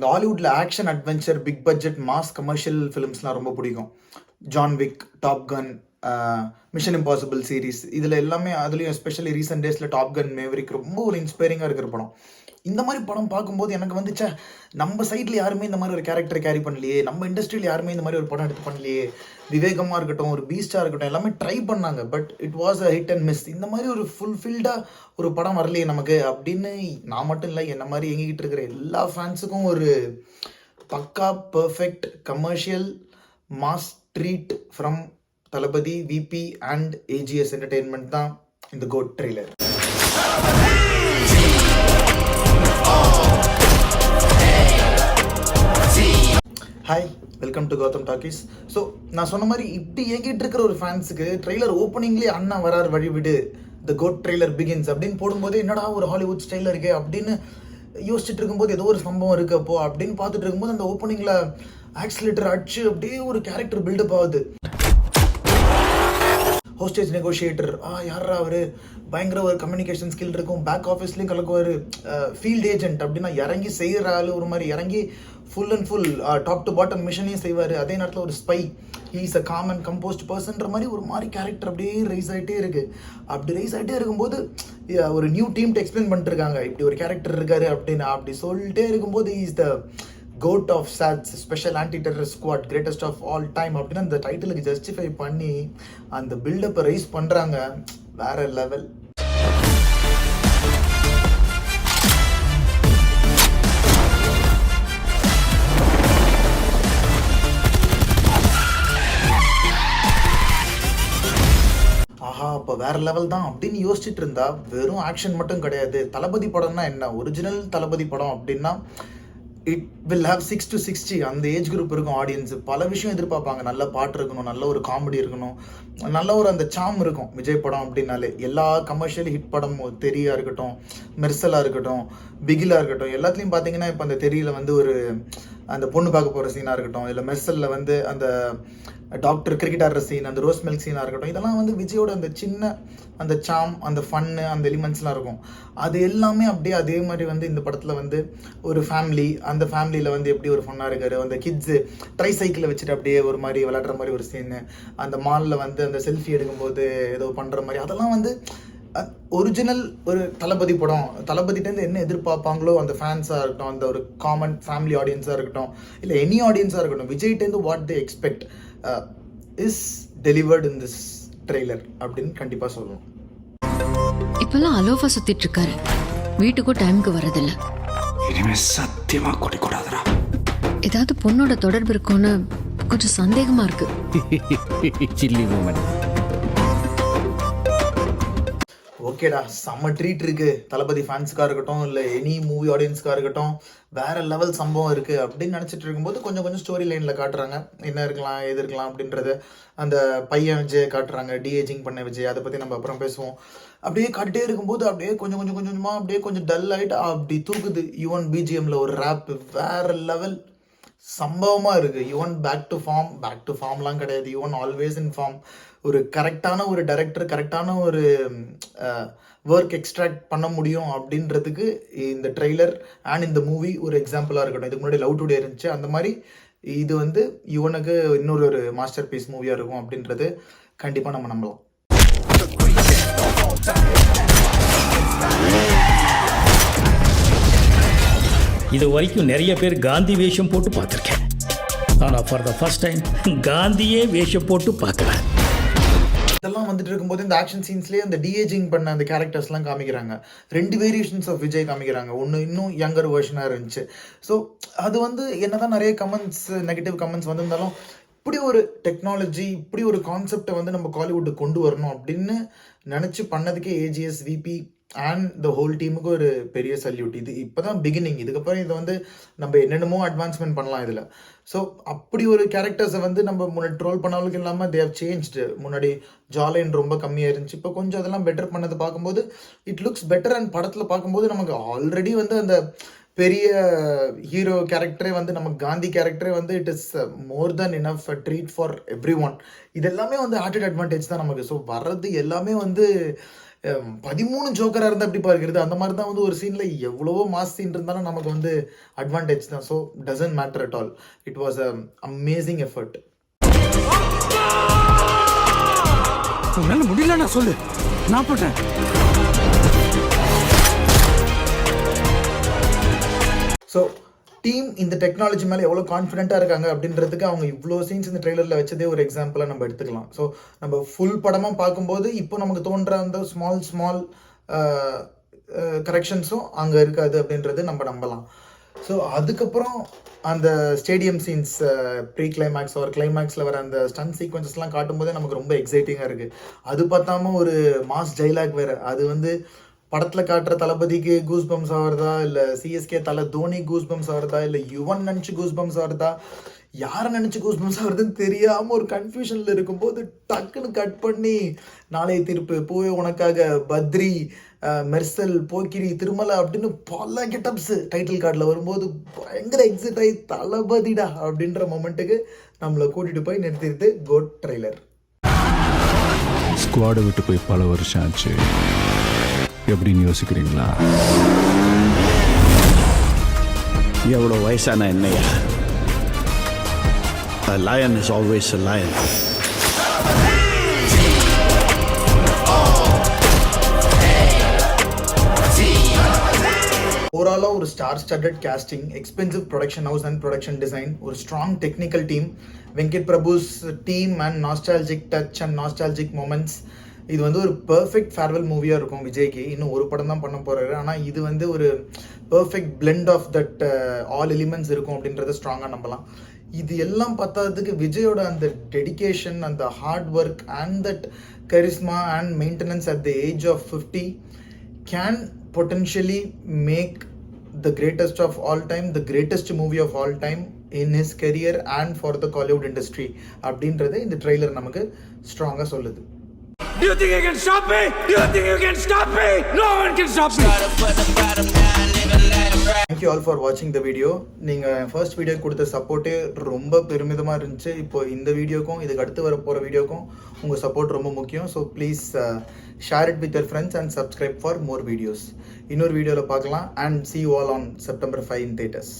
இந்த ஹாலிவுட்டில் action adventure big budget mass commercial ஃபிலிம்ஸ்லாம் ரொம்ப பிடிக்கும். John Wick, Top Gun, Mission Impossible series, இதில் எல்லாமே அதுலேயும் எஸ்பெஷலி ரீசெண்ட் டேஸில் டாப் கன் மேவரிக் ரொம்ப ஒரு இன்ஸ்பைரிங்காக இருக்கிற படம். இந்த மாதிரி படம் பார்க்கும்போது எனக்கு வந்துச்சா, நம்ம சைடில் யாருமே இந்த மாதிரி ஒரு கேரக்டரை கேரி பண்ணலையே, நம்ம இண்டஸ்ட்ரியில் யாருமே இந்த மாதிரி ஒரு படம் எடுத்து பண்ணலையே. விவேகமாக இருக்கட்டும், ஒரு பீஸ்டாக இருக்கட்டும், எல்லாமே ட்ரை பண்ணாங்க. But it was a hit and miss. இந்த மாதிரி ஒரு ஃபுல்ஃபில்டாக ஒரு படம் வரலையே நமக்கு அப்படின்னு நான் மட்டும் இல்லை, என்ன மாதிரி எங்கிக்கிட்டு இருக்கிற எல்லா ஃபேன்ஸுக்கும் ஒரு பக்கா perfect commercial mass treat from Thalapathy, VP and AGS entertainment தான் இந்த GOAT trailer. Hi, welcome to Gautham Talkies. So நான் சொன்ன மாதிரி இப்படி ஏங்கிட்டு இருக்கிற ஒரு ஃபேன்ஸுக்கு ட்ரெய்லர் ஓப்பனிங்லேயே அண்ணா வரார் வழிவிடு, த கோட் ட்ரெய்லர் பிகின்ஸ் அப்படின்னு போடும்போது என்னடா ஒரு ஹாலிவுட் ஸ்டைலில் இருக்கே அப்படின்னு யோசிச்சுட்டு இருக்கும்போது ஏதோ ஒரு சம்பவம் இருக்கு அப்போ அப்படின்னு பார்த்துட்டு இருக்கும்போது அந்த ஓப்பனிங்கில் ஆக்சிலேட்டர் அடிச்சு அப்படியே ஒரு கேரக்டர் பில்டப் ஆகுது. ஹோஸ்டேஜ் நெகோஷியேட்டர், யாரா அவர், பயங்கர ஒரு கம்யூனிகேஷன் ஸ்கில் இருக்கும், பேக் ஆஃபீஸ்லேயும் கலக்குவார், ஃபீல்ட் ஏஜென்ட் அப்படின்னா இறங்கி செய்கிற ஆள், ஒரு மாதிரி இறங்கி full and full top to bottom மிஷனையும் செய்வார். அதே நேரத்தில் ஒரு spy, he's a calm and composed பர்சன்ற மாதிரி ஒரு மாதிரி கேரக்டர் அப்படியே ரைஸ் ஆகிட்டே இருக்குது. அப்படி ரைஸ் ஆகிட்டே இருக்கும்போது ஒரு நியூ டீம்ட்டு எக்ஸ்பிளைன் பண்ணிட்டு இருக்காங்க, இப்படி ஒரு கேரக்டர் இருக்காரு அப்படின்னு. அப்படி சொல்லிட்டே இருக்கும்போது is the GOAT of SATS, special anti terrorist squad, greatest of all time அப்படின்னு அந்த டைட்டிலுக்கு ஜஸ்டிஃபை பண்ணி அந்த பில்டப்பை ரைஸ் பண்ணுறாங்க. வேற லெவல். ஆஹா, அப்போ வேற லெவல் தான் அப்படின்னு யோசிச்சுட்டு இருந்தா, வெறும் ஆக்ஷன் மட்டும் கிடையாது. தளபதி படம்னா என்ன, ஒரிஜினல் தளபதி படம் அப்படின்னா இட் வில் ஹாவ் 6 to 60 அந்த ஏஜ் குரூப் இருக்கும் ஆடியன்ஸு. பல விஷயம் எதிர்பார்ப்பாங்க. நல்ல பாட்டு இருக்கணும், நல்ல ஒரு காமெடி இருக்கணும், நல்ல ஒரு அந்த சாம் இருக்கும். விஜய் படம் அப்படின்னாலே எல்லா கமர்ஷியல் ஹிட் படமும், தெரியா இருக்கட்டும், மெர்சலாக இருக்கட்டும், பிகிலாக இருக்கட்டும், எல்லாத்துலேயும் பார்த்தீங்கன்னா இப்போ அந்த தெரியில் வந்து ஒரு அந்த பொண்ணு பார்க்க போகிற சீனாக இருக்கட்டும், இல்லை மெர்சலில் வந்து அந்த டாக்டர் கிரிக்கெட் ஆடுற சீன், அந்த ரோஸ் மில்க் சீனாக இருக்கட்டும், இதெல்லாம் வந்து விஜயோட அந்த சின்ன அந்த சாம், அந்த ஃபன்னு, அந்த எலிமெண்ட்ஸ்லாம் இருக்கும். அது எல்லாமே அப்படியே அதே மாதிரி வந்து இந்த படத்தில் வந்து ஒரு ஃபேமிலி, அந்த ஃபேமிலியில் வந்து எப்படி ஒரு ஃபன்னாக இருக்காரு, அந்த கிட்ஸு ட்ரை சைக்கிளை வச்சுட்டு அப்படியே ஒரு மாதிரி விளையாடுற மாதிரி ஒரு சீனு, அந்த மாலில் வந்து அந்த செல்ஃபி எடுக்கும்போது ஏதோ பண்ணுற மாதிரி, அதெல்லாம் வந்து ஒரிஜினல் ஒரு தளபதி படம். தளபதிட்டேருந்து என்ன எதிர்பார்ப்பாங்களோ அந்த ஃபேன்ஸாக இருக்கட்டும், அந்த ஒரு காமன் ஃபேமிலி ஆடியன்ஸாக இருக்கட்டும், இல்லை எனி ஆடியன்ஸாக இருக்கட்டும், விஜய்ட்டேருந்து what they expect is delivered in this trailer அப்படின்னு கண்டிப்பாக சொல்லணும். இப்பெல்லாம் அலோஃபா சுத்திட்டு இருக்காரு, வீட்டுக்கும் டைமுக்கு வரதில்ல. இனிமே சத்தியமா கொடிக்கூடாதுடா. ஏதாவது பொண்ணோட தொடர்பு இருக்கும்னு கொஞ்சம் சந்தேகமா இருக்கு. Silly moment. ஓகேடா, செம்ம ட்ரீட் இருக்கு. தளபதி ஃபேன்ஸுக்காக இருக்கட்டும், இல்லை எனி மூவி ஆடியன்ஸுக்காக இருக்கட்டும், வேற லெவல் சம்பவம் இருக்கு அப்படின்னு நினச்சிட்டு இருக்கும்போது கொஞ்சம் கொஞ்சம் ஸ்டோரி லைனில் காட்டுறாங்க, என்ன இருக்கலாம் எது இருக்கலாம் அப்படின்றது. அந்த பையன் விஜய் காட்டுறாங்க, டிஏஜிங் பண்ண விஜய், அதை பற்றி நம்ம அப்புறம் பேசுவோம். அப்படியே காட்டிட்டே இருக்கும்போது அப்படியே கொஞ்சம் கொஞ்சம் கொஞ்சமாக அப்படியே கொஞ்சம் டல் ஆகிட்டு அப்படி தூக்குது. யுவன் பிஜிஎம்ல ஒரு ரேப் வேற லெவல் சம்பவமாக இருக்குது. யுவன் பேக் டு ஃபார்ம்லாம் கிடையாது, யுவன் ஆல்வேஸ் இன் ஃபார்ம். ஒரு கரெக்டான ஒரு டைரக்டர் கரெக்டான ஒரு ஒர்க் எக்ஸ்ட்ராக்ட் பண்ண முடியும் அப்படின்றதுக்கு இந்த ட்ரெய்லர் அண்ட் இந்த மூவி ஒரு எக்ஸாம்பிளாக இருக்கட்டும். இதுக்கு முன்னாடி லவ் டுடே இருந்துச்சு, அந்த மாதிரி இது வந்து யுவனுக்கு இன்னொரு ஒரு மாஸ்டர் பீஸ் மூவியாக இருக்கும் அப்படின்றது கண்டிப்பாக நம்ம நம்பலாம். இது வரைக்கும் நிறைய பேர் காந்தி வேஷம் போட்டு பார்த்துருக்கேன், ஆனால் ஃபார் த ஃபர்ஸ்ட் டைம் காந்தியே வேஷம் போட்டு பார்க்குறேன். இதெல்லாம் வந்துட்டு இருக்கும்போது இந்த ஆக்ஷன் சீன்ஸ்லேயே அந்த டிஏஜிங் பண்ண அந்த கேரக்டர்ஸ்லாம் காமிக்கிறாங்க. 2 வேரியேஷன்ஸ் ஆஃப் விஜய் காமிக்கிறாங்க. ஒன்று இன்னும் யங்கர் வெர்ஷனாக இருந்துச்சு. ஸோ அது வந்து என்னதான் நிறைய கமெண்ட்ஸ், நெகட்டிவ் கமெண்ட்ஸ் வந்திருந்தாலும், இப்படி ஒரு டெக்னாலஜி, இப்படி ஒரு கான்செப்டை வந்து நம்ம காலிவுட்டுக்கு கொண்டு வரணும் அப்படின்னு நினச்சி பண்ணதுக்கே AGS, VP and the whole டீமுக்கு ஒரு பெரிய சல்யூட். இது இப்போ தான் பிகினிங். இதுக்கப்புறம் இதை வந்து நம்ம என்னென்னமோ அட்வான்ஸ்மெண்ட் பண்ணலாம் இதில். ஸோ அப்படி ஒரு கேரக்டர்ஸை வந்து நம்ம முன்னாடி ட்ரோல் பண்ணாலும் இல்லாமல் தே ஹவ் சேஞ்ச்டு. முன்னாடி ஜாலைன் ரொம்ப கம்மியாக இருந்துச்சு, இப்போ கொஞ்சம் அதெல்லாம் பெட்டர் பண்ணது பார்க்கும்போது இட் லுக்ஸ் பெட்டர். அண்ட் படத்தில் பார்க்கும்போது நமக்கு ஆல்ரெடி வந்து அந்த பெரிய ஹீரோ கேரக்டரே வந்து நமக்கு காந்தி கேரக்டரே வந்து it is more then enough treat for every one. இது எல்லாமே வந்து ஆட்டட் அட்வான்டேஜ் தான் நமக்கு. ஸோ வர்றது எல்லாமே வந்து 13 ஜோக்கராக இருந்தால் எப்படி பார்க்கிறது, அந்த மாதிரி தான் வந்து ஒரு சீனில் எவ்வளவோ மாஸ் சீன் இருந்தாலும் நமக்கு வந்து அட்வான்டேஜ் தான். So doesn't matter at all. It was a amazing effort. உன்னால முடியல நான் சொல்லு, நான் பண்றேன். ஸோ டீம் இந்த டெக்னாலஜி மேலே எவ்வளோ கான்ஃபிடென்ட்டாக இருக்காங்க அப்படின்றதுக்கு அவங்க இவ்வளோ சீன்ஸ் இந்த ட்ரெய்லரில் வச்சதே ஒரு எக்ஸாம்பிளாக நம்ம எடுத்துக்கலாம். ஸோ நம்ம ஃபுல் படமாக பார்க்கும்போது இப்போ நமக்கு தோன்ற அந்த ஸ்மால் கரெக்ஷன்ஸும் அங்கே இருக்காது அப்படின்றது நம்ம நம்பலாம். ஸோ அதுக்கப்புறம் அந்த ஸ்டேடியம் சீன்ஸ், ப்ரீ கிளைமேக்ஸ் ஒரு கிளைமேக்ஸில் வர அந்த ஸ்டன் சீக்வன்சஸ்லாம் காட்டும்போதே நமக்கு ரொம்ப எக்ஸைட்டிங்காக இருக்குது. அது பார்த்தாம ஒரு மாஸ் டைலாக் வேறு. அது வந்து படத்தில் காட்டுற தளபதிக்கு கூஸ் பம்ஸ் ஆகிறதா, இல்லை சிஎஸ்கே தலை தோனி கூஸ் பம்ஸ் ஆகிறதா, இல்லை யுவன் நினச்சி கூஸ் பம்ஸ் ஆகிறதா, யாரை நினச்சி கூஸ் பம்ஸ் ஆகிறதுன்னு தெரியாமல் ஒரு கன்ஃபியூஷனில் இருக்கும்போது டக்குன்னு கட் பண்ணி நாளைய தீர்ப்பு, பூவே உனக்காக, பத்ரி, மெர்சல், போக்கிரி, திருமலை அப்படின்னு பல கெட்டப்ஸு டைட்டில் கார்டில் வரும்போது பயங்கர எக்ஸைட் ஆகி தளபதிடா அப்படின்ற மொமெண்ட்டுக்கு நம்மளை கூட்டிகிட்டு போய் நிறுத்திடுது கோட் ட்ரெய்லர். ஸ்குவாடை விட்டு போய் பல வருஷம் ஆச்சு. எப்படின்னு யோசிக்கிறீங்களா? எவ்வளோ வயசான என்னையா? A lion is always a lion. ஓவராலாக ஒரு star studded casting, expensive production house and production design, ஒரு strong technical team, Venkat Prabhu's team and nostalgic touch and nostalgic moments. இது வந்து ஒரு பர்ஃபெக்ட் ஃபேர்வெல் மூவியாக இருக்கும் விஜய்க்கு. இன்னும் ஒரு படம் தான் பண்ண போகிறாரு, ஆனால் இது வந்து ஒரு perfect blend of that all elements இருக்கும் அப்படின்றத ஸ்ட்ராங்காக நம்பலாம். இது எல்லாம் பார்த்ததுக்கு விஜயோட அந்த டெடிகேஷன், அந்த hard work and that charisma and maintenance at the age of 50 can potentially make the greatest of all time, the greatest movie of all time in his career and for the Kollywood industry அப்படின்றது இந்த trailer நமக்கு ஸ்ட்ராங்காக சொல்லுது. Do you think you can stop me? Do you think you can stop me? No one can stop me. Thank you all for watching the video. நீங்கள் first video கொடுத்த சப்போர்ட்டே ரொம்ப பெருமிதமாக இருந்துச்சு. இப்போ இந்த வீடியோக்கும் இதுக்கு அடுத்து வர போகிற வீடியோக்கும் உங்கள் சப்போர்ட் ரொம்ப முக்கியம். So please share it with your friends and subscribe for more videos. இன்னொரு வீடியோவில் பார்க்கலாம். And see you all on September 5 in theaters.